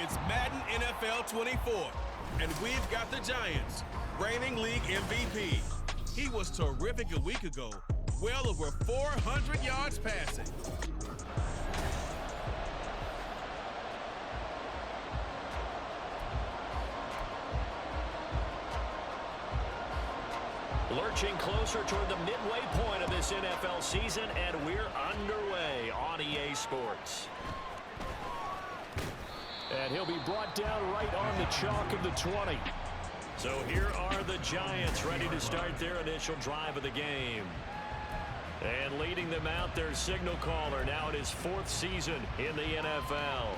It's Madden NFL 24, and we've got the Giants, reigning league MVP. He was terrific a week ago, well over 400 yards passing. Lurching closer toward the midway point of this NFL season, and we're underway on EA Sports. And he'll be brought down right on the chalk of the 20. So here are the Giants ready to start their initial drive of the game. And leading them out, their signal caller, now in his 4th season in the NFL.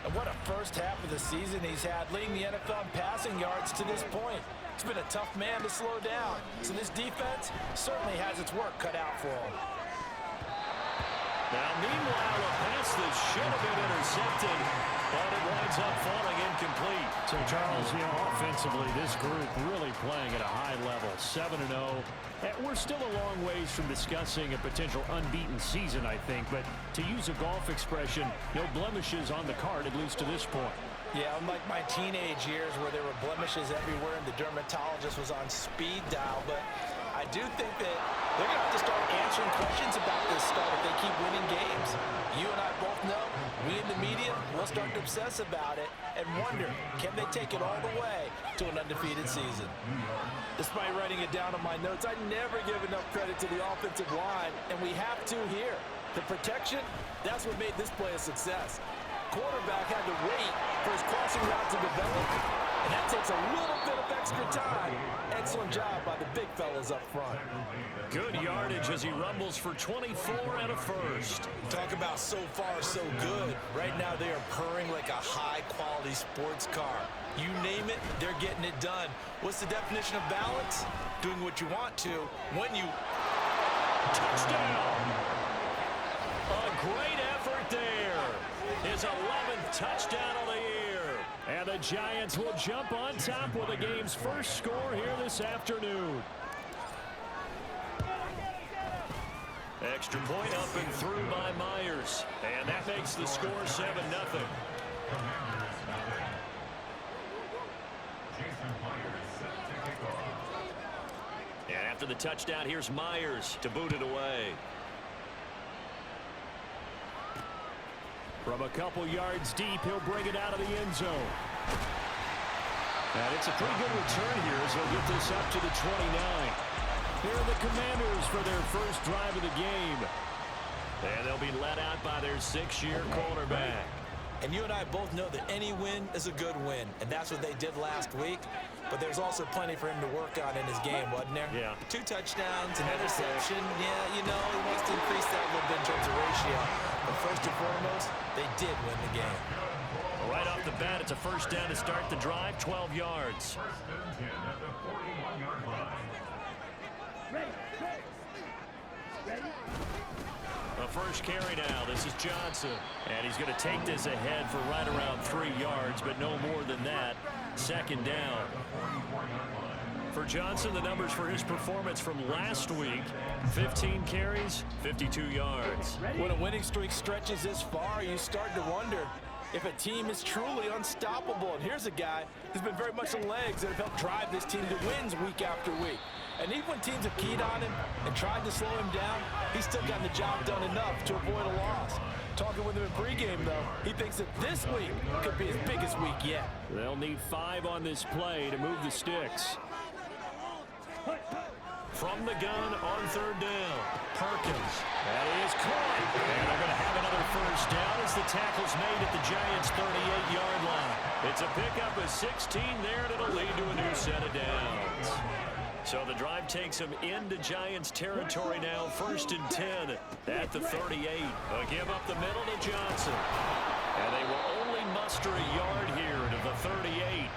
And what a first half of the season he's had, leading the NFL in passing yards to this point. He's been a tough man to slow down. So this defense certainly has its work cut out for him. Now, meanwhile, a pass that should have been intercepted, but it winds up falling incomplete. So, Charles, offensively, this group really playing at a high level, 7-0. We're still a long ways from discussing a potential unbeaten season, I think, but to use a golf expression, no blemishes on the card, at least to this point. Yeah, unlike my teenage years where there were blemishes everywhere and the dermatologist was on speed dial, but I do think that they're going to have to start answering questions about this start if they keep winning games. You and I both know, we in the media, we'll start to obsess about it and wonder, can they take it all the way to an undefeated season? Despite writing it down on my notes, I never give enough credit to the offensive line, and we have to here. The protection, that's what made this play a success. Quarterback had to wait for his crossing route to develop, and that takes a little bit of extra time. Excellent job by the big fellas up front. Good yardage as he rumbles for 24 and a first. Talk about so far so good. Right now they are purring like a high-quality sports car. You name it, they're getting it done. What's the definition of balance? Doing what you want to when you... Touchdown! A great effort there. His 11th touchdown of the year. And the Giants will jump on top with the game's first score here this afternoon. Extra point up and through by Myers. And that makes the score 7-0. And after the touchdown, here's Myers to boot it away. From a couple yards deep, he'll bring it out of the end zone. And it's a pretty good return here as he'll get this up to the 29. Here are the Commanders for their first drive of the game. And they'll be let out by their 6-year quarterback. And you and I both know that any win is a good win, and that's what they did last week. But there's also plenty for him to work on in his game, wasn't there? Yeah. 2 touchdowns, an interception. Yeah, you know, he wants to increase that a little bit in terms of ratio. But first and foremost, they did win the game. Right off the bat, it's a first down to start the drive, 12 yards. A first carry now. This is Johnson. And he's going to take this ahead for right around 3 yards, but no more than that. Second down. For Johnson, the numbers for his performance from last week, 15 carries, 52 yards. When a winning streak stretches this far, you start to wonder if a team is truly unstoppable. And here's a guy who's been very much the legs that have helped drive this team to wins week after week. And even when teams have keyed on him and tried to slow him down, he's still gotten the job done enough to avoid a loss. Talking with him in pregame, though, he thinks that this week could be his biggest week yet. They'll need 5 on this play to move the sticks. From the gun on third down, Perkins. That is caught. And they're going to have another first down as the tackle's made at the Giants' 38-yard line. It's a pickup of 16 there, and it'll lead to a new set of downs. So the drive takes them into Giants territory now, 1st and 10 at the 38. A give up the middle to Johnson. And they will only muster a yard here to the 38.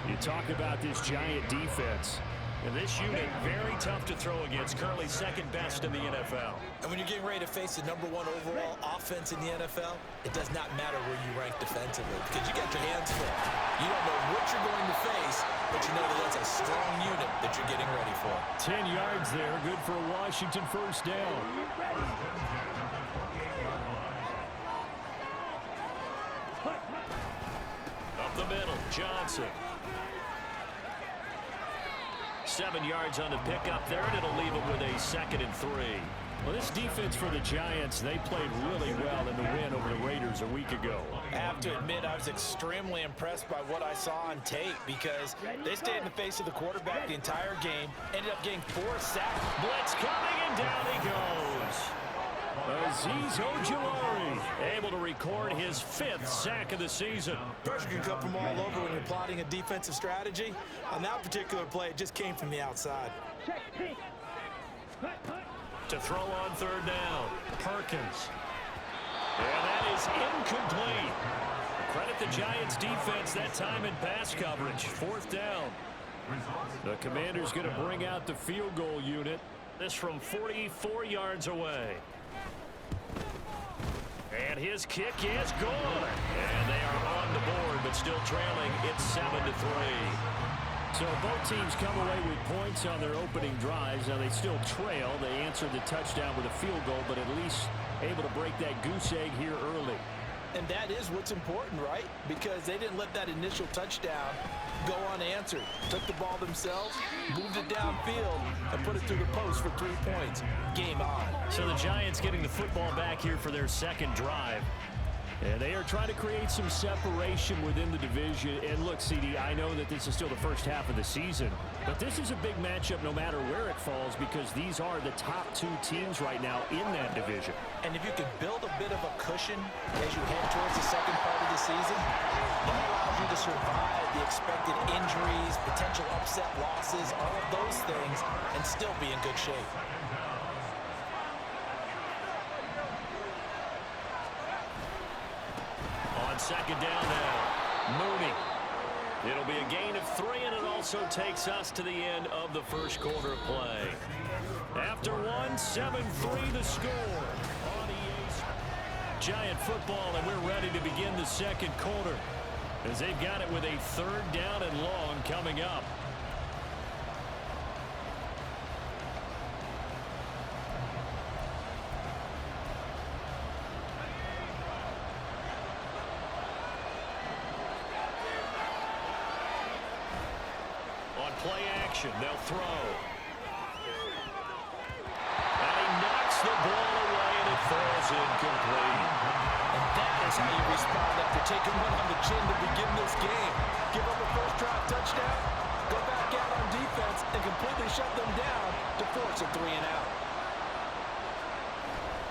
You talk about this Giant defense. And this unit, very tough to throw against, currently second best in the NFL. And when you're getting ready to face the #1 overall offense in the NFL, it does not matter where you rank defensively because you got your hands full. You don't know what you're going to face, but you know that that's a strong unit that you're getting ready for. 10 yards there, good for a Washington first down. Johnson. 7 yards on the pickup there, and it'll leave him with a 2nd and 3. Well, this defense for the Giants, they played really well in the win over the Raiders a week ago. I have to admit, I was extremely impressed by what I saw on tape because they stayed in the face of the quarterback the entire game, ended up getting 4 sacks. Blitz coming, and down he goes. Azeez Ojulari able to record his 5th sack of the season. Pressure can come from all over when you're plotting a defensive strategy. On that particular play, it just came from the outside. To throw on 3rd down, Perkins. And that is incomplete. Credit the Giants defense that time in pass coverage. 4th down. The Commander's going to bring out the field goal unit. This from 44 yards away. And his kick is good. And they are on the board, but still trailing. It's 7-3. So both teams come away with points on their opening drives. Now they still trail. They answered the touchdown with a field goal, but at least able to break that goose egg here early. And that is what's important, right? Because they didn't let that initial touchdown go unanswered. Took the ball themselves, moved it downfield, and put it through the post for 3 points. Game on. So the Giants getting the football back here for their 2nd drive. And they are trying to create some separation within the division. And look, CD, I know that this is still the first half of the season, but this is a big matchup no matter where it falls because these are the top 2 teams right now in that division. And if you can build a bit of a cushion as you head towards the second part of the season, that allows you to survive the expected injuries, potential upset losses, all of those things, and still be in good shape. On 2nd down now, Mooney. It'll be a gain of 3, and it also takes us to the end of the first quarter of play. After 7-3 the score on EA's Giant football, and we're ready to begin the second quarter as they've got it with a 3rd down and long coming up. Play action, they'll throw. And he knocks the ball away, and it falls incomplete. And that is how you respond after taking one on the chin to begin this game. Give up a first-drive touchdown, go back out on defense, and completely shut them down to force a 3-and-out.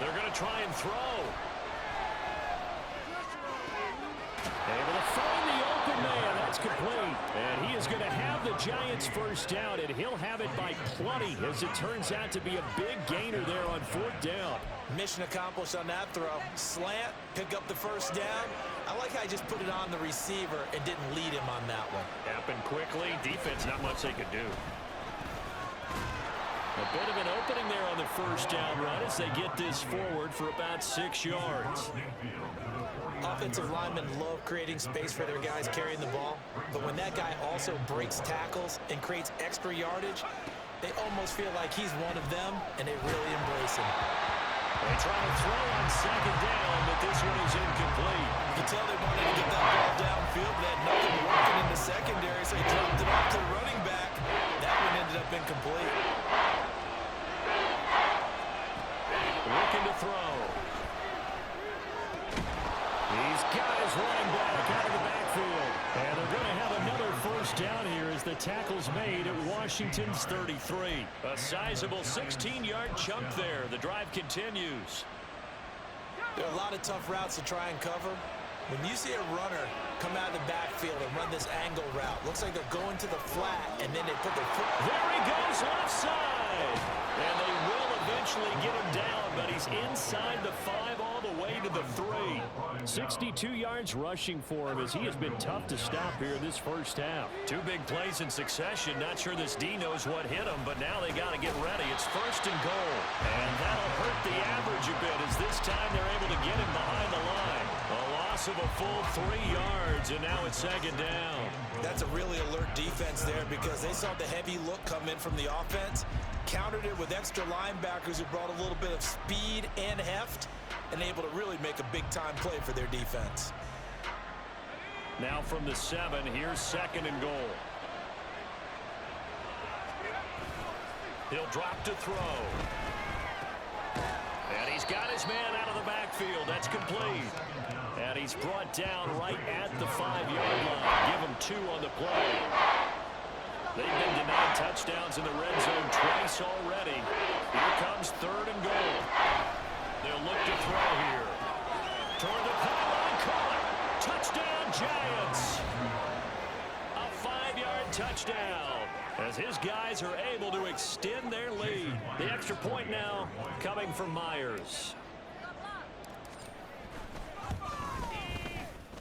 They're going to try and throw. Able to find the open man. That's complete. And he is going to have the Giants first down, and he'll have it by plenty as it turns out to be a big gainer there on 4th down. Mission accomplished on that throw. Slant, pick up the first down. I like how he just put it on the receiver and didn't lead him on that one. Happened quickly. Defense, not much they could do. A bit of an opening there on the first down run as they get this forward for about 6 yards. Offensive linemen love creating space for their guys carrying the ball, but when that guy also breaks tackles and creates extra yardage, they almost feel like he's one of them, and they really embrace him. They try to throw on 2nd down, but this one is incomplete. You can tell they wanted to get that ball downfield, but they had nothing working in the secondary, so he dropped it off to the running back. That one ended up incomplete. Looking to throw. He's got his running back out of the backfield. And they're going to have another first down here as the tackle's made at Washington's 33. A sizable 16-yard chunk there. The drive continues. There are a lot of tough routes to try and cover. When you see a runner come out of the backfield and run this angle route, looks like they're going to the flat, and then they put their foot. There he goes, left side. And they will eventually get him down, but he's inside the 5 all the way to the 3. 62 yards rushing for him as he has been tough to stop here this first half. 2 big plays in succession. Not sure this D knows what hit him, but now they got to get ready. It's 1st and goal. And that'll hurt the average a bit as this time they're able to get him behind the line. A loss of a full 3 yards, and now it's 2nd down. That's a really alert defense there because they saw the heavy look come in from the offense, countered it with extra linebackers who brought a little bit of speed and heft, and able to really make a big-time play for their defense. Now from the 7, here's 2nd and goal. He'll drop to throw. And he's got his man out of the backfield. That's complete. And he's brought down right at the 5-yard line. Give him 2 on the play. They've been denied touchdowns in the red zone twice already. Here comes 3rd and goal. They'll look to throw here. Toward the pylon, caught. Touchdown, Giants. A 5-yard touchdown as his guys are able to extend their lead. The extra point now coming from Myers.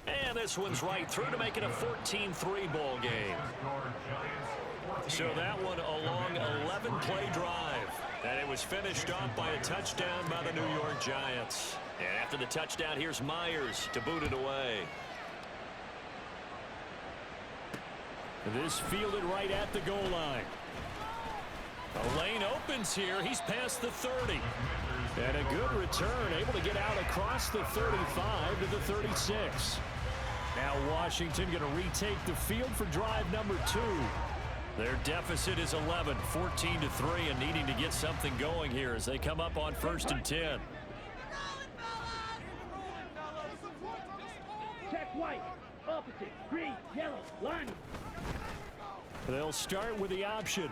And this one's right through to make it a 14-3 ball game. So that one a long 11-play drive. And it was finished off by a touchdown by the New York Giants. And after the touchdown, here's Myers to boot it away. This fielded right at the goal line. A lane opens here. He's past the 30. And a good return, able to get out across the 35 to the 36. Now Washington going to retake the field for drive number 2. Their deficit is 11, 14-3, and needing to get something going here as they come up on 1st and 10. Check white, opposite, green, yellow, line. They'll start with the option.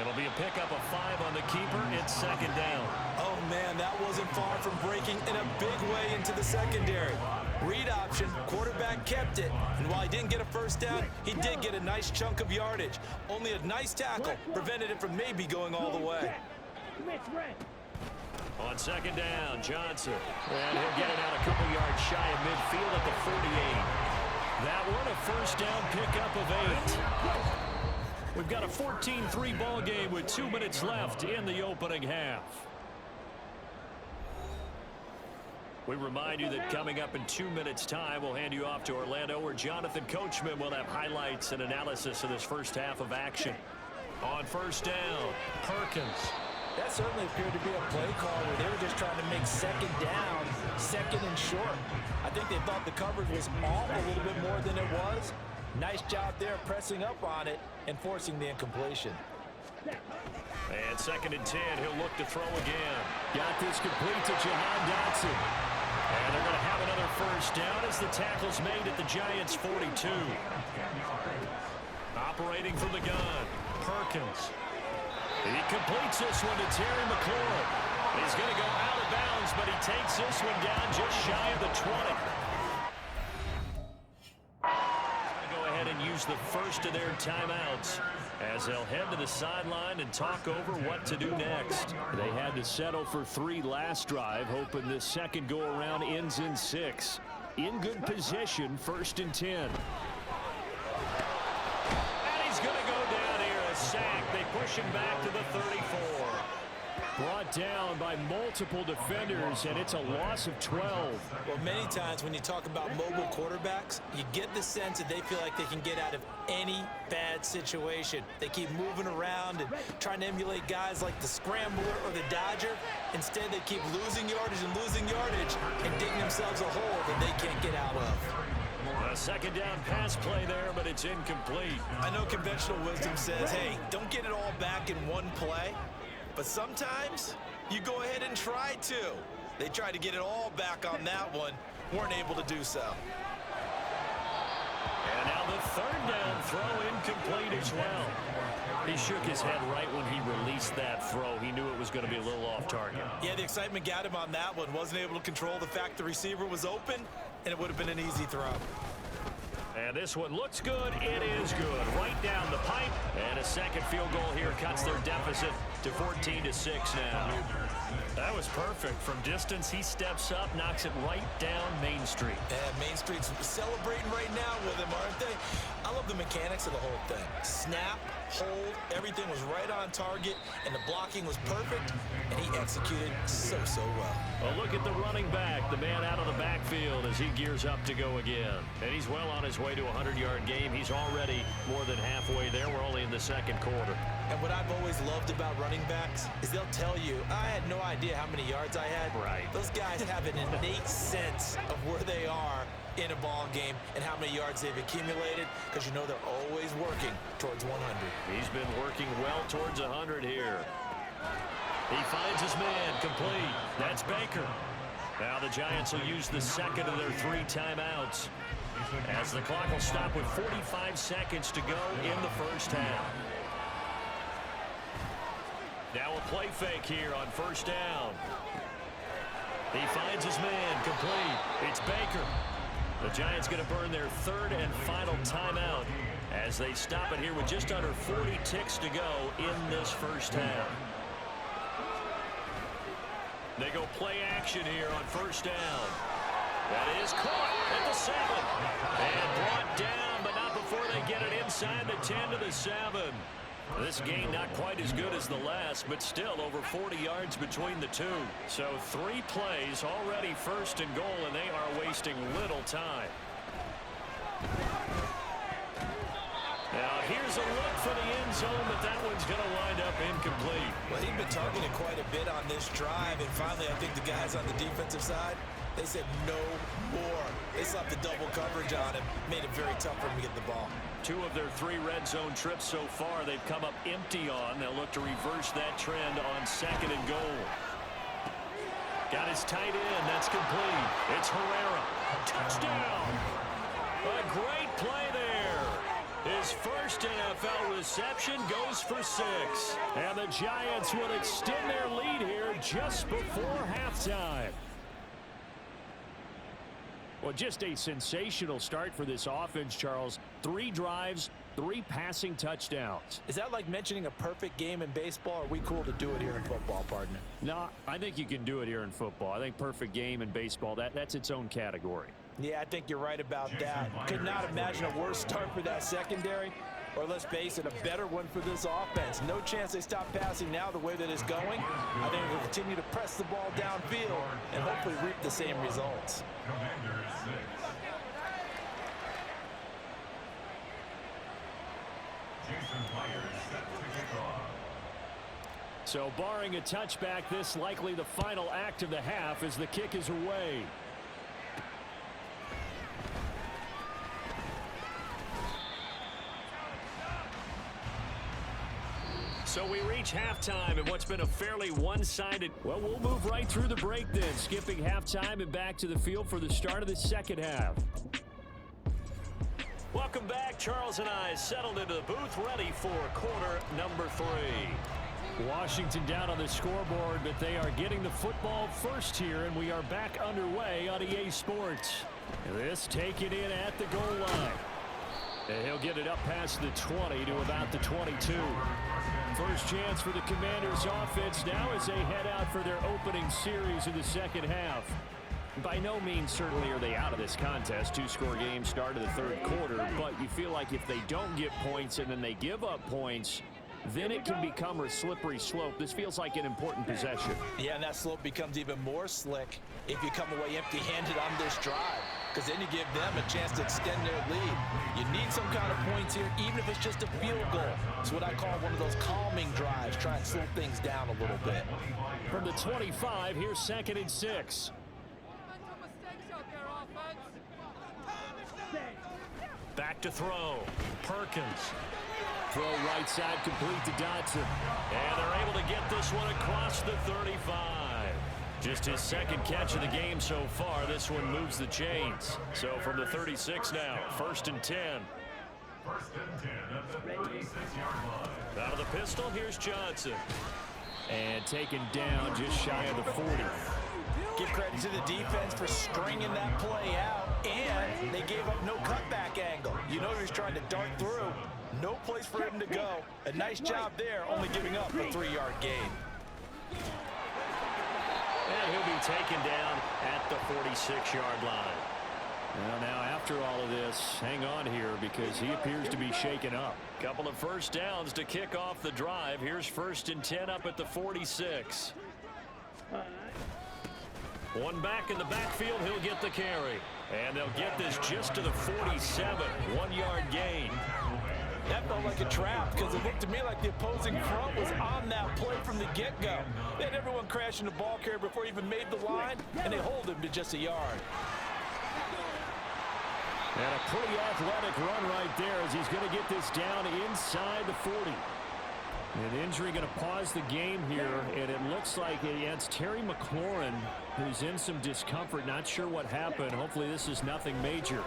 It'll be a pickup of 5 on the keeper. It's 2nd down. Oh, man, that wasn't far from breaking in a big way into the secondary. Read option, quarterback kept it, and while he didn't get a first down, he did get a nice chunk of yardage. Only a nice tackle prevented it from maybe going all the way. On 2nd down, Johnson. And he'll get it out a couple yards shy of midfield at the 48. That one a first down pickup of 8. We've got a 14-3 ball game with 2 minutes left in the opening half. We remind you that coming up in 2 minutes' time, we'll hand you off to Orlando, where Jonathan Coachman will have highlights and analysis of this first half of action. On 1st down, Perkins. That certainly appeared to be a play call where they were just trying to make 2nd down, 2nd and short. I think they thought the coverage was off a little bit more than it was. Nice job there pressing up on it and forcing the incompletion. And 2nd and 10, he'll look to throw again. Got this complete to Jahan Dotson. And they're going to have another first down as the tackle's made at the Giants' 42. Operating from the gun, Perkins. He completes this one to Terry McLaurin. He's going to go out of bounds, but he takes this one down just shy of the 20. Go ahead and use the first of their timeouts as they'll head to the sideline and talk over what to do next. They had to settle for 3 last drive, hoping this second go-around ends in 6. In good position, 1st and 10. And he's going to go down here, a sack. They push him back to the 34. Brought down by multiple defenders, and it's a loss of 12. Well, many times when you talk about mobile quarterbacks, you get the sense that they feel like they can get out of any bad situation. They keep moving around and trying to emulate guys like the Scrambler or the Dodger. Instead, they keep losing yardage and digging themselves a hole that they can't get out of. A 2nd down pass play there, but it's incomplete. I know conventional wisdom says, hey, don't get it all back in one play. But sometimes you go ahead and try to. They tried to get it all back on that one, weren't able to do so. And now the 3rd down throw incomplete as well. He shook his head right when he released that throw. He knew it was going to be a little off target. Yeah, the excitement got him on that one. Wasn't able to control the fact the receiver was open, and it would have been an easy throw. And this one looks good. It is good. Right down the pipe. And a second field goal here cuts their deficit to 14-6 now. That was perfect. From distance, he steps up, knocks it right down Main Street. Yeah, Main Street's celebrating right now with him, aren't they? I love the mechanics of the whole thing. Snap, hold, everything was right on target, and the blocking was perfect, and he executed so well. Well, look at the running back, the man out of the backfield as he gears up to go again. And he's well on his way to a 100-yard game. He's already more than halfway there. We're only in the second quarter. And what I've always loved about running backs is they'll tell you, I had no idea how many yards I had. Right. Those guys have an innate sense of where they are in a ball game and how many yards they've accumulated, because you know they're always working towards 100. He's been working well towards 100 here. He finds his man, complete. That's Baker. Now the Giants will use the second of their 3 timeouts, as the clock will stop with 45 seconds to go in the first half. Now a play fake here on first down. He finds his man, complete. It's Baker. The Giants going to burn their 3rd and final timeout as they stop it here with just under 40 ticks to go in this first half. They go play action here on first down. That is caught at the 7. And brought down, but not before they get it inside the 10 to the 7. This game not quite as good as the last, but still over 40 yards between the two. So 3 plays, already first and goal, and they are wasting little time. Now here's a look for the end zone, but that one's going to wind up incomplete. Well, he's been targeted quite a bit on this drive, and finally I think the guys on the defensive side, they said no more. They slapped the double coverage on him, made it very tough for him to get the ball. 2 of their 3 red zone trips so far they've come up empty on. They'll look to reverse that trend on 2nd and goal. Got his tight end. That's complete. It's Herrera. Touchdown. A great play there. His first NFL reception goes for 6. And the Giants will extend their lead here just before halftime. Well, just a sensational start for this offense, Charles. 3 drives, 3 passing touchdowns. Is that like mentioning a perfect game in baseball, or are we cool to do it here in football, partner? No, I think you can do it here in football. I think perfect game in baseball, that's its own category. Yeah, I think you're right about that. Could not imagine a worse start for that secondary, or let's face it, a better one for this offense. No chance they stop passing now the way that it's going. I think they'll continue to press the ball downfield and hopefully reap the same results. So barring a touchback, this likely the final act of the half as the kick is away. So we reach halftime in what's been a fairly one-sided. Well, we'll move right through the break then, skipping halftime and back to the field for the start of the second half. Welcome back. Charles and I settled into the booth, ready for quarter number 3. Washington down on the scoreboard, but they are getting the football first here, and we are back underway on EA Sports. This taken in at the goal line. And he'll get it up past the 20 to about the 22. First chance for the Commanders offense now as they head out for their opening series of the second half. By no means certainly are they out of this contest. 2-score game start of the 3rd quarter, but you feel like if they don't get points and then they give up points, then it can become a slippery slope. This feels like an important possession. Yeah, and that slope becomes even more slick if you come away empty-handed on this drive, because then you give them a chance to extend their lead. You need some kind of points here, even if it's just a field goal. It's what I call one of those calming drives. Try and slow things down a little bit. From the 25, here's 2nd and 6. Back to throw. Perkins. Throw right side complete to Dodson. And they're able to get this one across the 35. Just his 2nd catch of the game so far. This one moves the chains. So from the 36 now, 1st and 10. 1st and 10 at the 36-yard line. Out of the pistol, here's Johnson. And taken down just shy of the 40. Give credit to the defense for stringing that play out, and they gave up no cutback angle. You know he was trying to dart through. No place for him to go. A nice job there, only giving up a 3-yard gain. And he'll be taken down at the 46-yard line. Well, now after all of this, hang on here because he appears to be shaken up. Couple of first downs to kick off the drive. Here's 1st and 10 up at the 46. One back in the backfield, he'll get the carry. And they'll get this just to the 47, 1-yard gain. That felt like a trap because it looked to me like the opposing front was on that play from the get-go. They had everyone crashing the ball carrier before he even made the line, and they hold him to just a yard. And a pretty athletic run right there as he's going to get this down inside the 40. An injury going to pause the game here, and it looks like it's Terry McLaurin who's in some discomfort. Not sure what happened. Hopefully this is nothing major.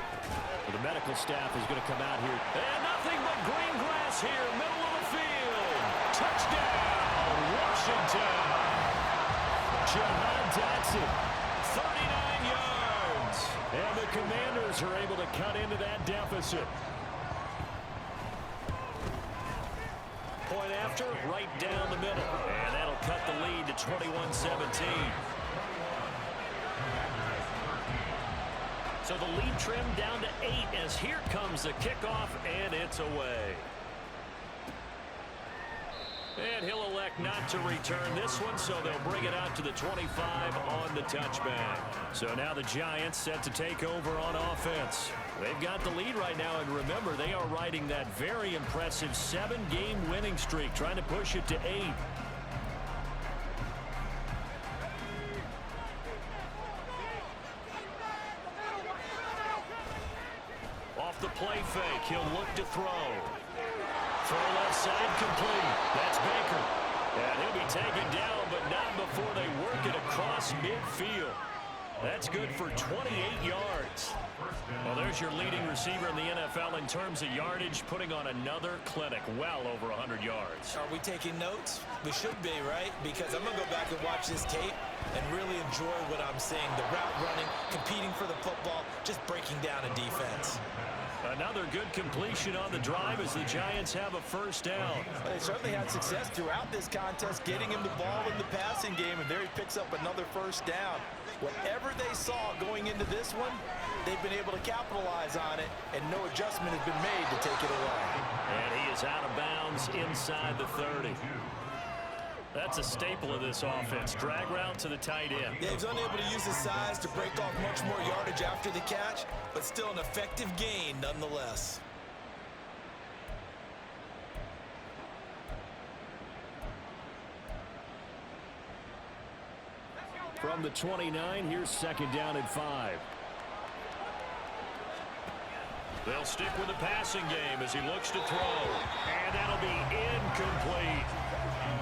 But the medical staff is going to come out here. And nothing but green grass here, middle of the field. Touchdown, Washington. Jahan Dotson, 39 yards. And the Commanders are able to cut into that deficit. Point after, right down the middle. And that'll cut the lead to 21-17. So the lead trimmed down to 8 as here comes the kickoff, and it's away. And he'll elect not to return this one, so they'll bring it out to the 25 on the touchback. So now the Giants set to take over on offense. They've got the lead right now, and remember, they are riding that very impressive 7-game winning streak, trying to push it to 8. Off the play fake, he'll look to throw. Throw left side complete. That's Baker. And he'll be taken down, but not before they work it across midfield. That's good for 28 yards. Well, there's your leading receiver in the NFL in terms of yardage, putting on another clinic, well over 100 yards. Are we taking notes? We should be, right? Because I'm going to go back and watch this tape and really enjoy what I'm seeing. The route running, competing for the football, just breaking down a defense. Another good completion on the drive as the Giants have a first down. Well, they certainly had success throughout this contest, getting him the ball in the passing game, and there he picks up another first down. Whatever they saw going into this one, they've been able to capitalize on it, and no adjustment has been made to take it away. And he is out of bounds inside the 30. That's a staple of this offense. Drag route to the tight end. Yeah, he's unable to use his size to break off much more yardage after the catch, but still an effective gain nonetheless. From the 29, here's second down and 5. They'll stick with the passing game as he looks to throw. And that'll be incomplete.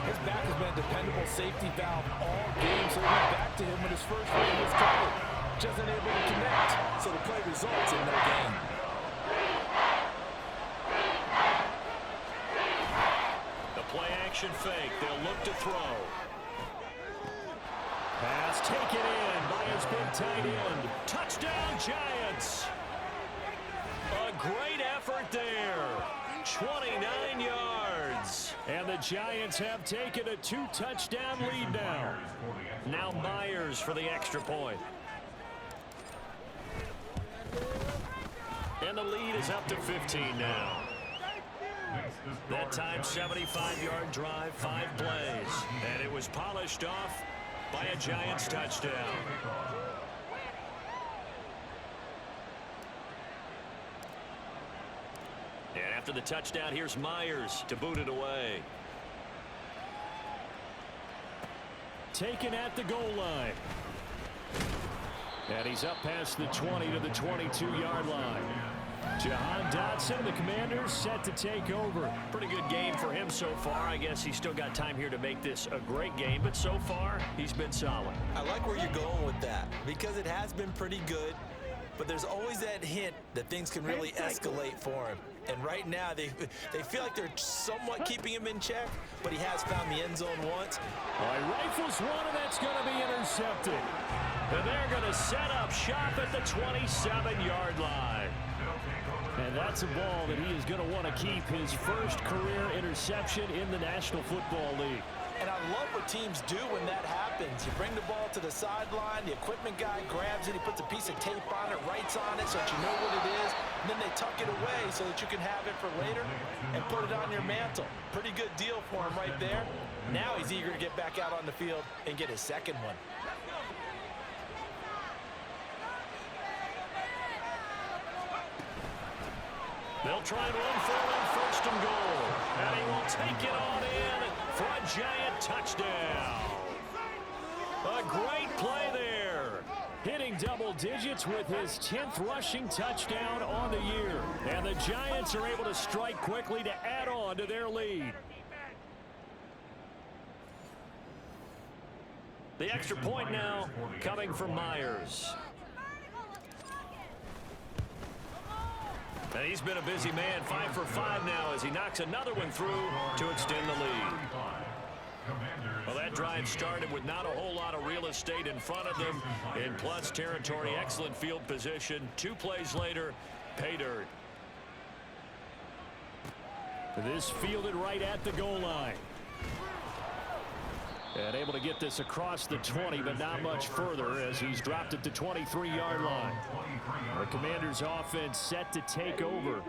His back has been a dependable safety valve all game, so he went back to him when his first read was covered. Just unable to connect, so the play results in no gain. The play action fake. They'll look to throw. Pass taken in by his big tight end. Touchdown, Giants. A great effort there. 29 yards. And the Giants have taken a 2-touchdown lead now. Now Myers for the extra point. And the lead is up to 15 now. That time, 75-yard drive, 5 plays. And it was polished off by a Giants touchdown. And after the touchdown, here's Myers to boot it away. Taken at the goal line. And he's up past the 20 to the 22-yard line. Jahan Dotson, the Commanders, set to take over. Pretty good game for him so far. I guess he's still got time here to make this a great game, but so far, he's been solid. I like where you're going with that, because it has been pretty good, but there's always that hint that things can really escalate for him. And right now, they feel like they're somewhat keeping him in check, but he has found the end zone once. Rifles one, and that's going to be intercepted. And they're going to set up shop at the 27-yard line. And that's a ball that he is going to want to keep, his first career interception in the National Football League. And I love what teams do when that happens. You bring the ball to the sideline, the equipment guy grabs it, he puts a piece of tape on it, writes on it so that you know what it is, and then they tuck it away so that you can have it for later and put it on your mantle. Pretty good deal for him right there. Now he's eager to get back out on the field and get his second one. They'll try and run for it on first and goal. And he will take it on in for a Giant touchdown. A great play there. hitting double digits with his 10th rushing touchdown on the year. And the Giants are able to strike quickly to add on to their lead. The extra point now coming from Myers. And he's been a busy man, 5 for 5 now as he knocks another one through to extend the lead. Well, that drive started with not a whole lot of real estate in front of them in plus territory. Excellent field position. 2 plays later, pay dirt. This fielded right at the goal line. And able to get this across the 20, but not much further as he's dropped it to 23-yard line. The Commanders' offense set to take over.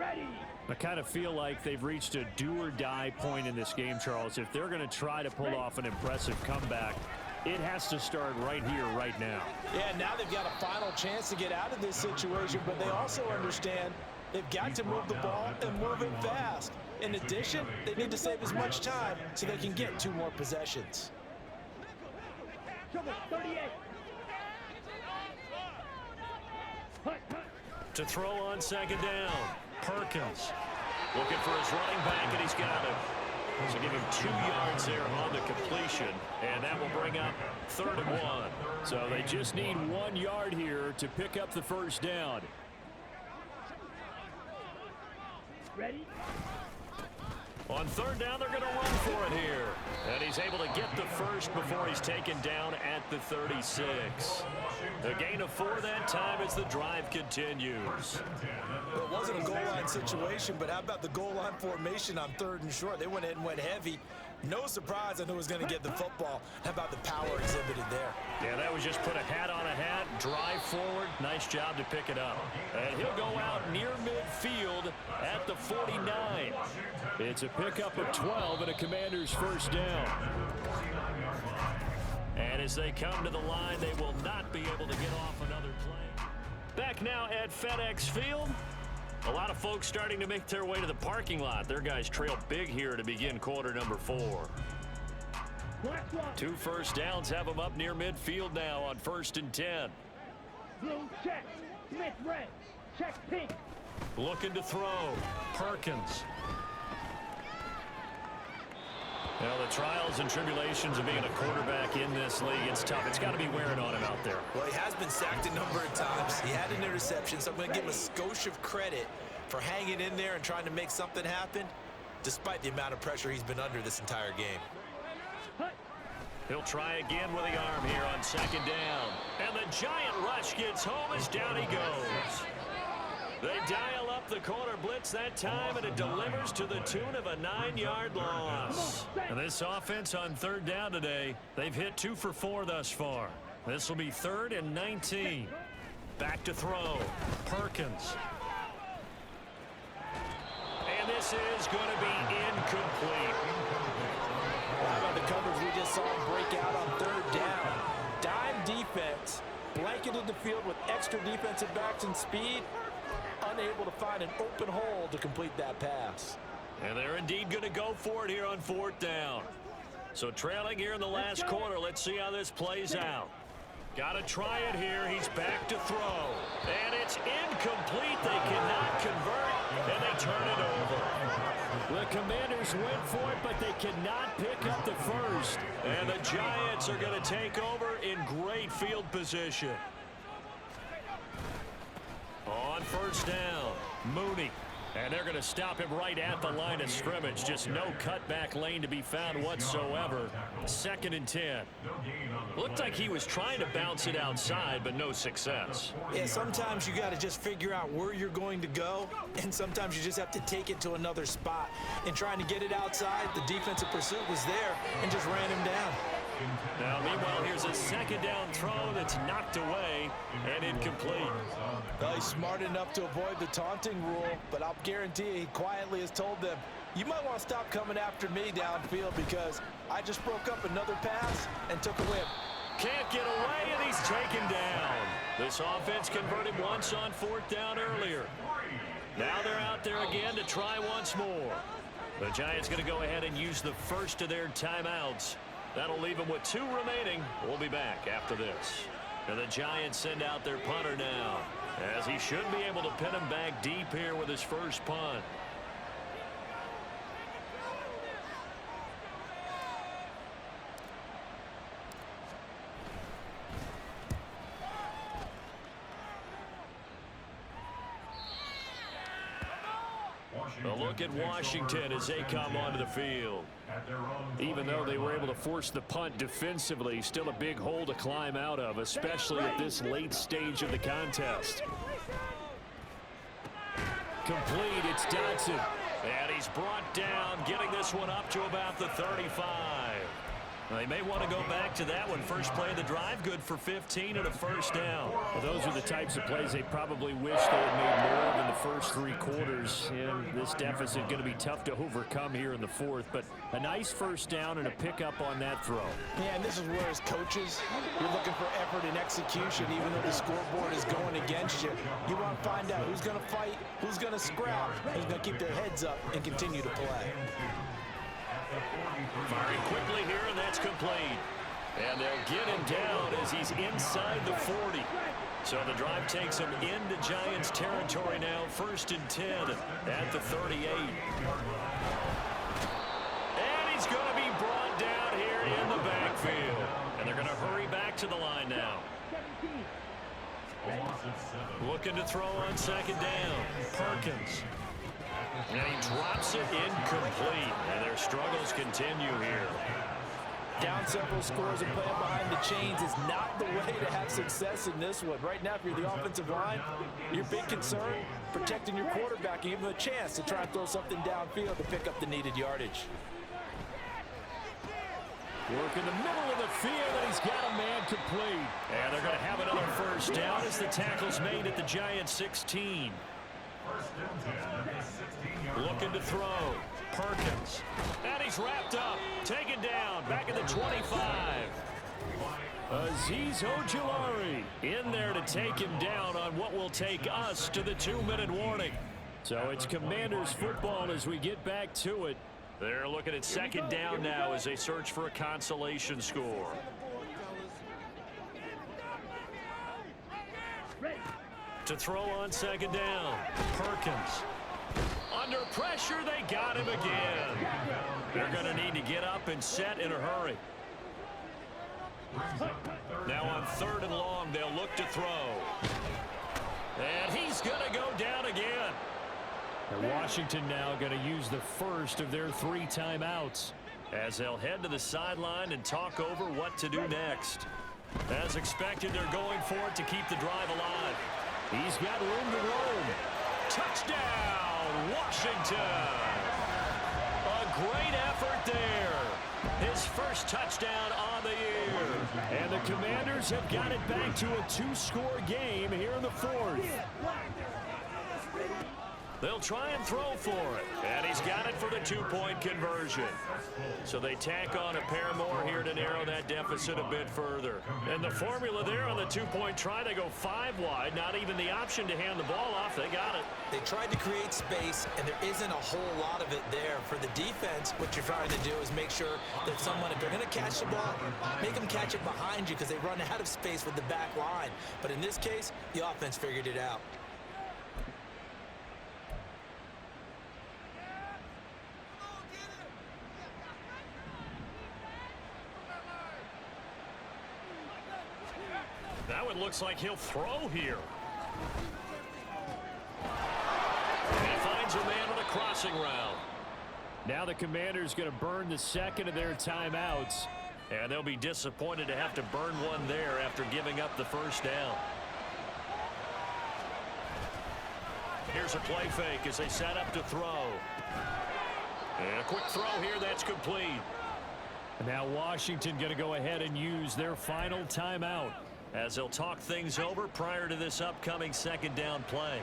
I kind of feel like they've reached a do-or-die point in this game, Charles. If they're going to try to pull off an impressive comeback, it has to start right here, right now. Yeah, now they've got a final chance to get out of this situation, but they also understand they've got to move the ball and move it fast. In addition, they need to save as much time so they can get 2 more possessions. To throw on second down, Perkins looking for his running back, and he's got it. So give him 2 yards there on the completion, and that will bring up 3rd and 1. So they just need 1 yard here to pick up the first down. Ready? On 3rd down, they're going to run for it here. And he's able to get the first before he's taken down at the 36. A gain of 4 that time as the drive continues. Well, it wasn't a goal line situation, but how about the goal line formation on 3rd and short? They went ahead and went heavy. No surprise on who was going to get the football. How about the power exhibited there? Yeah, that was just put a hat on a hat, drive forward. Nice job to pick it up. And he'll go out near midfield at the 49. It's a pickup of 12 and a Commander's first down. And as they come to the line, they will not be able to get off another play. Back now at FedEx Field. A lot of folks starting to make their way to the parking lot. Their guys trail big here to begin quarter number 4. 2 first downs have them up near midfield now on 1st and 10. Blue check. Smith red. Check pink. Looking to throw. Perkins. Well, the trials and tribulations of being a quarterback in this league, it's tough. It's got to be wearing on him out there. Well, he has been sacked a number of times. He had an interception, so I'm going to give him a skosh of credit for hanging in there and trying to make something happen, despite the amount of pressure he's been under this entire game. He'll try again with the arm here on 2nd down. And the giant rush gets home as down he goes. They dial up the corner blitz that time, and it delivers to the tune of a 9-yard loss. And this offense on 3rd down today, they've hit 2 for 4 thus far. This will be 3rd and 19. Back to throw. Perkins. And this is going to be incomplete. How about the coverage we just saw him break out on 3rd down? Dime defense, blanketed the field with extra defensive backs and speed. Unable to find an open hole to complete that pass. And they're indeed going to go for it here on 4th down. So trailing here in the last quarter. Let's see how this plays out. Got to try it here. He's back to throw. And it's incomplete. They cannot convert, and they turn it over. The Commanders went for it, but they cannot pick up the first. And the Giants are going to take over in great field position. On 1st down, Mooney. And they're going to stop him right at the line of scrimmage. Just no cutback lane to be found whatsoever. 2nd and 10. Looked like he was trying to bounce it outside, but no success. Yeah, sometimes you got to just figure out where you're going to go, and sometimes you just have to take it to another spot. And trying to get it outside, the defensive pursuit was there and just ran him down. Now, meanwhile, here's a 2nd down throw that's knocked away and incomplete. Well, he's smart enough to avoid the taunting rule, but I'll guarantee you he quietly has told them, you might want to stop coming after me downfield because I just broke up another pass and took a whip. Can't get away, and he's taken down. This offense converted once on 4th down earlier. Now they're out there again to try once more. The Giants going to go ahead and use the first of their timeouts. That'll leave them with 2 remaining. We'll be back after this. And the Giants send out their punter now, as he should be able to pin him back deep here with his first punt. A look at Washington as they come onto the field. Even though they were able to force the punt defensively, still a big hole to climb out of, especially at this late stage of the contest. Complete, it's Dotson. And he's brought down, getting this one up to about the 35. Well, they may want to go back to that one. First play of the drive, good for 15 and a first down. Well, those are the types of plays they probably wish they had made more of in the first 3 quarters. And this deficit going to be tough to overcome here in the fourth. But a nice first down and a pickup on that throw. Yeah, and this is where as coaches, you're looking for effort and execution, even though the scoreboard is going against you. You want to find out who's going to fight, who's going to scrap, who's going to keep their heads up and continue to play. Firing quickly here, and that's complete. And they'll get him down as he's inside the 40. So the drive takes him into Giants territory now, 1st and 10 at the 38. And he's going to be brought down here in the backfield. And they're going to hurry back to the line now. Looking to throw on 2nd down. Perkins. And he drops it incomplete. And their struggles continue here. Down several scores and playing behind the chains is not the way to have success in this one. Right now, if you're the offensive line, your big concern, protecting your quarterback and give him a chance to try and throw something downfield to pick up the needed yardage. Work in the middle of the field, and he's got a man complete. And they're going to have another first down as the tackle's made at the Giants 16. Looking to throw. Perkins. And he's wrapped up. Taken down. Back at the 25. Azeez Ojulari In there to take him down on what will take us to the 2-minute warning. So it's Commanders football as we get back to it. They're looking at 2nd down now as they search for a consolation score. To throw on 2nd down. Perkins. Under pressure, they got him again. They're going to need to get up and set in a hurry. Now on 3rd and long, they'll look to throw. And he's going to go down again. And Washington now going to use the first of their 3 timeouts. As they'll head to the sideline and talk over what to do next. As expected, they're going for it to keep the drive alive. He's got room to roam. Touchdown, Washington. A great effort there. His first touchdown on the year. And the Commanders have got it back to a 2-score game here in the 4th. They'll try and throw for it. And he's got it for the 2-point conversion. So they tack on a pair more here to narrow that deficit a bit further. And the formula there on the 2-point try, they go 5 wide. Not even the option to hand the ball off. They got it. They tried to create space, and there isn't a whole lot of it there. For the defense, what you're trying to do is make sure that someone, if they're going to catch the ball, make them catch it behind you because they run out of space with the back line. But in this case, the offense figured it out. Now it looks like he'll throw here. And he finds a man on a crossing route. Now the Commanders going to burn the 2nd of their timeouts. And they'll be disappointed to have to burn one there after giving up the first down. Here's a play fake as they set up to throw. And a quick throw here, that's complete. And now Washington going to go ahead and use their final timeout, as they'll talk things over prior to this upcoming 2nd down play.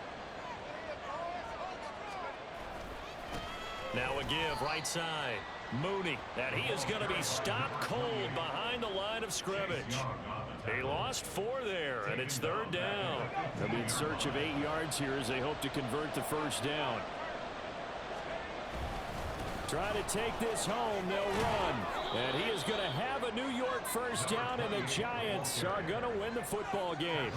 Now a give right side. Mooney, and he is going to be stopped cold behind the line of scrimmage. He lost 4 there, and it's 3rd down. They'll be in search of 8 yards here as they hope to convert the first down. Trying to take this home. They'll run. And he is going to have a New York first down, and the Giants are going to win the football game.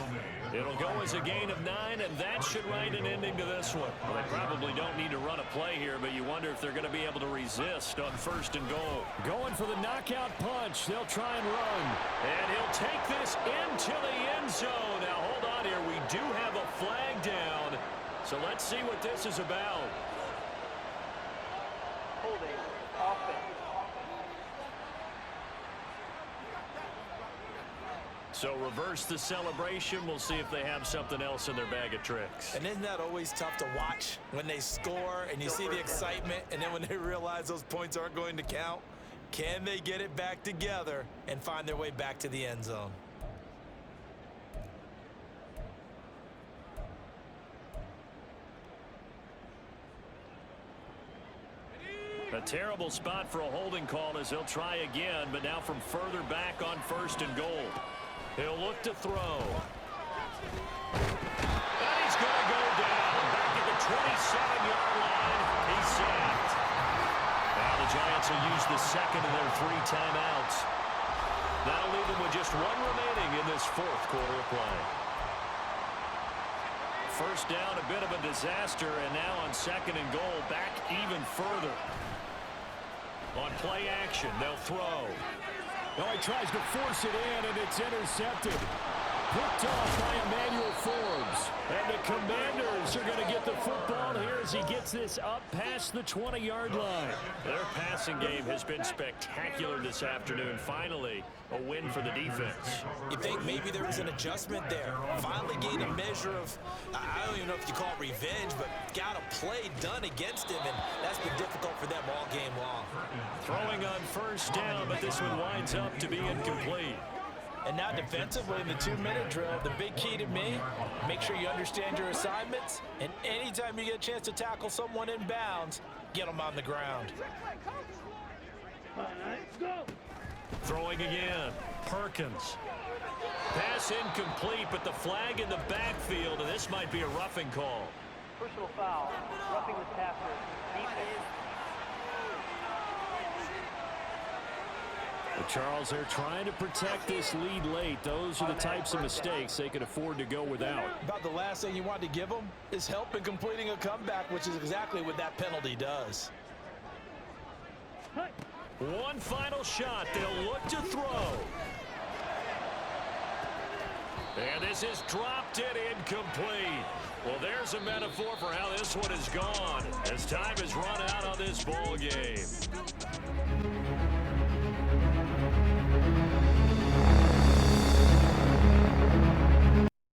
It'll go as a gain of 9, and that should write an ending to this one. Well, they probably don't need to run a play here, but you wonder if they're going to be able to resist on 1st and goal. Going for the knockout punch. They'll try and run. And he'll take this into the end zone. Now, hold on here. We do have a flag down, so let's see what this is about. Holding. Offense. So reverse the celebration. We'll see if they have something else in their bag of tricks. And isn't that always tough to watch when they score and you see the excitement, and then when they realize those points aren't going to count? Can they get it back together and find their way back to the end zone? A terrible spot for a holding call as they'll try again, but now from further back on 1st and goal. He'll look to throw. And he's going to go down back at the 27-yard line. He's sacked. Now the Giants will use the second of their 3 timeouts. That'll leave them with just 1 remaining in this 4th quarter of play. First down, a bit of a disaster, and now on 2nd and goal, back even further. On play action, they'll throw. No, he tries to force it in, and it's intercepted. Picked off by Emmanuel Forbes. And the Commanders are going to get the football here as he gets this up past the 20-yard line. Their passing game has been spectacular this afternoon. Finally, a win for the defense. You think maybe there was an adjustment there. Finally gained a measure of, I don't even know if you call it revenge, but got a play done against him, and that's been difficult for them all game long. Throwing on 1st down, but this one winds up to be incomplete. And now defensively in the 2-minute drill, the big key to me, make sure you understand your assignments, and anytime you get a chance to tackle someone in bounds, get them on the ground. All right, go. Throwing again, Perkins. Pass incomplete, but the flag in the backfield, and this might be a roughing call. Personal foul. Roughing the passer. Defense. Well, Charles, they're trying to protect this lead late. Those are the types of mistakes they could afford to go without. About the last thing you want to give them is help in completing a comeback, which is exactly what that penalty does. One final shot. They'll look to throw. And this is dropped it incomplete. Well, there's a metaphor for how this one is gone as time has run out on this ball game.